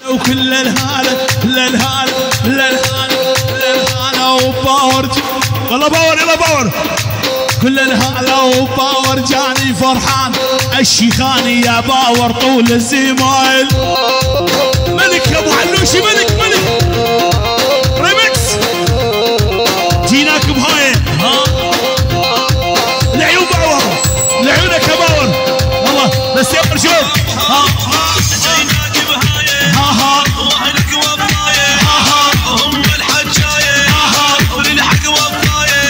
وكل الهالة وباور. والله باور يلا باور. كل الهالة وباور جاني فرحان الشيخاني يا باور طول الزمايل. ملك يا ابو علوشي ملك ريمكس. جيناك بهاي لعيون باور لعيونك يا باور والله بس يا شوف جيناك بهاي واهلك وبنايه هم الحجايه وللحق وبنايه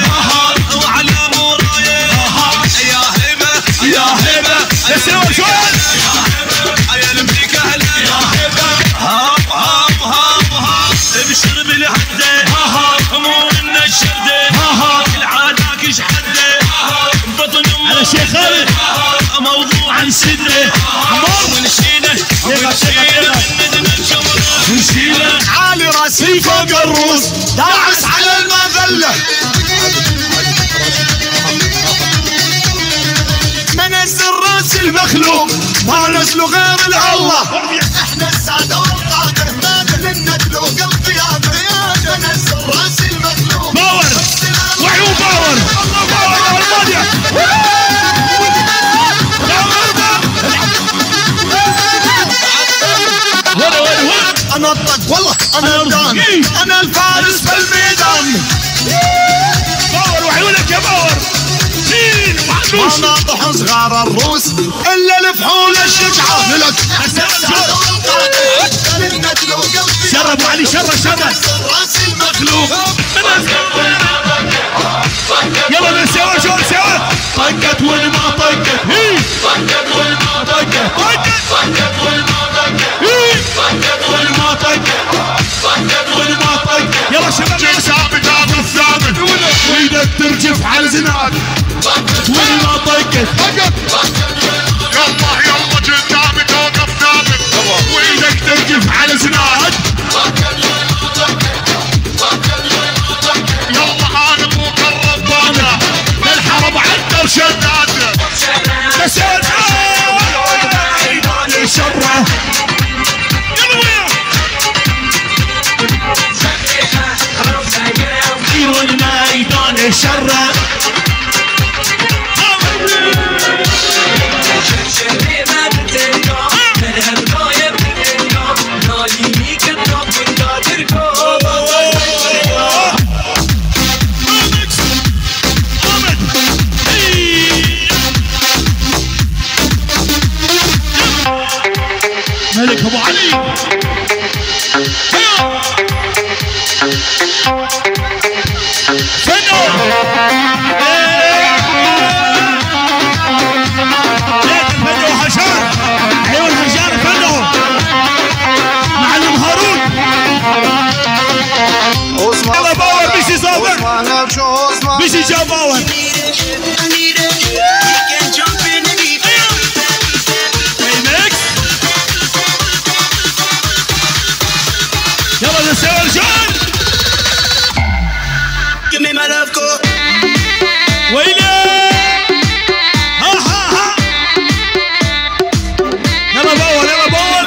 وعلى مورايه يا هبه بس يا شوف يا الملك اهلا يا هبه ابشر بالحده مو من الشده العاداك ايش حده بطن على شيخ خالد موضوع عن سده ونشيله عالي راسي فوق الروس داعس على المذله منزل راس المخلوق ما نزلوا غير الله. احنا الساده والقاده ما ننزلوا قلبي يا قياده منزل راس المخلوق باور وعيون باور باور الماضيه انا الطق والله انا الدان انا الفارس بالميدان. باور وعيونك يا باور. ما ناطح صغار الروس الا الفحول الشجعه لك شرب علي شرب راس المخلوق. يلا بس سوا شو سوا. طقت والما طقت طقت والما طقت طقت والما طقت طقت والما طقت طقت والما طقت. يلا شباب ثابت هذا الثابت وايدك ترجف على زناد طقت والما طقت يلا قدامي توقف ثابت وايدك ترجف على زناد يلا انا ابوك الربانه للحرب عدل شداده بس شره والميدان الشره ملك ابو علي فنو فنو حشار عيون حشار فنو معلم هارون. يلا باور بيشي صابر بيشي جاب باور. يلا نسوي الجول. ويلي ها يلا باور يلا باور.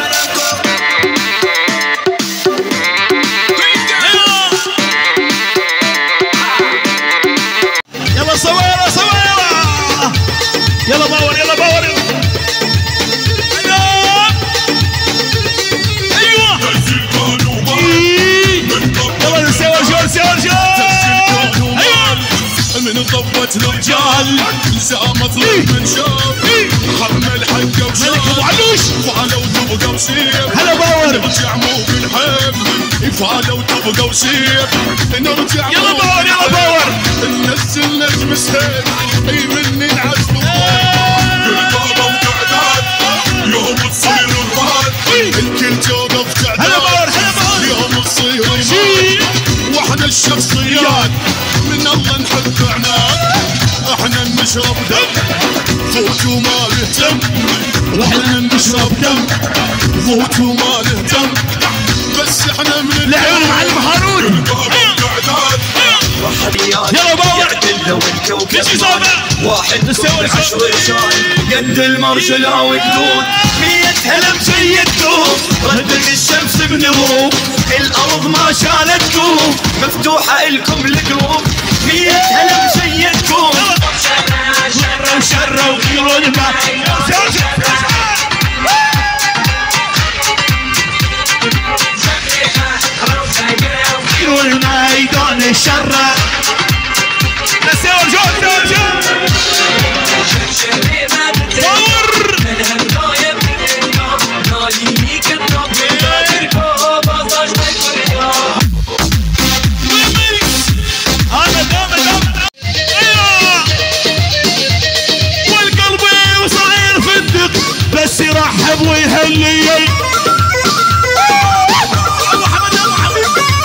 يلا سوا يلا باور يلا باور من ضبط الرجال زامت من شاف حمل حقه وشاف ملك ابو علوش فعلوا تبقى وسيف هلا باور نرجع مو بالحب فعلوا تبقى وسيف نرجع يلا باور يلا باور. ننزل نجم سهيل اي مني نعزل بابا وقعدات يوم تصير الرهاد الكل توقف تعداد. هلا باور هلا باور. يوم تصير المال واحنا الشخصيات من الله نحب عناد. احنا نشرب دم فوت وما نهتم واحنا نشرب دم فوت وما نهتم بس احنا من لعيون معلم هارون. القعدات يلا باور. كوكب واحد نسوي عشر رجال قد المرجلة وقدود 100 هلم سيدكم ردت الشمس بنمو الأرض ما شالتكم مفتوحة إلكم القلوب 100 هلم سيدكم وشرة وخيرون ما خيرون الميدان الشرة نسير جود بس يرحب ويهلي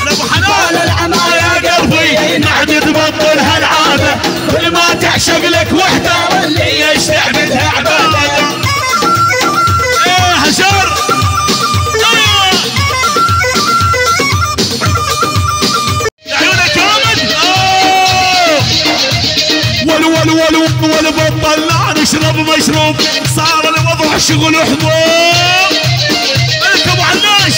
ابو حنان العماية قلبي نعد تبطل هالعادة كل ما تعشق لك وحدة اللي يستعبدها عبادة ايه هجر عيونك كامل ول بطل لا نشرب مشروب صار الوضع شغل حبوب لك ابو عناش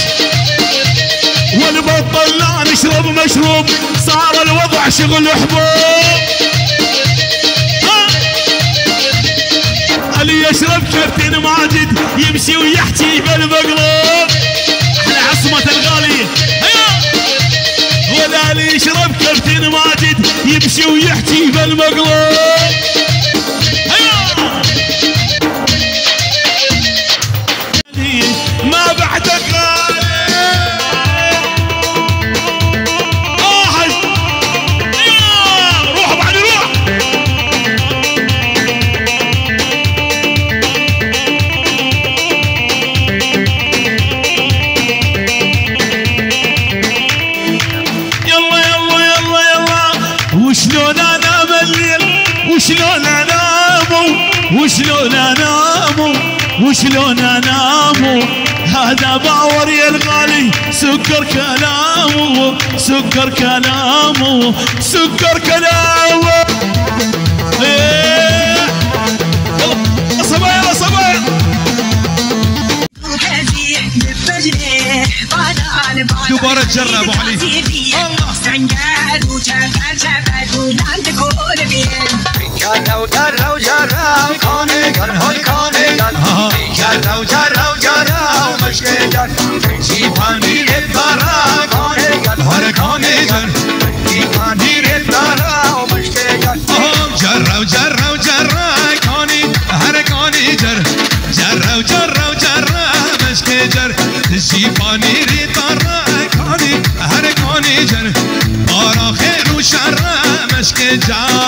والبطل لا نشرب مشروب صار الوضع شغل حبوب اللي يشرب كابتن ماجد يمشي ويحكي بالمقلوب احنا عصمة الغالية ولا اللي يشرب كابتن ماجد يمشي ويحكي بالمقلوب ما بعدك غالي روح بعد روح يلا يلا يلا يلا وشلون انام الليل وشلون انام وشلون انام وشلون انام هذا باور يا الغالي سكر كلامه سكر كلامه سكر كلامه يلا صبايا يلا صبايا دوباره تجرب ابو علي جرو جرو جرو کانه گر های کانه گر جرو جرو جرو مشکل گر چی پانی دارا کانه گر هر کانه گر چی پانی دارا مشکل گر جرو جرو جرو کانی هر کانی جر جرو جرو جرو مشکل جر چی پانی دارا کانی هر کانی جر بارا خیر و شر مشکل جر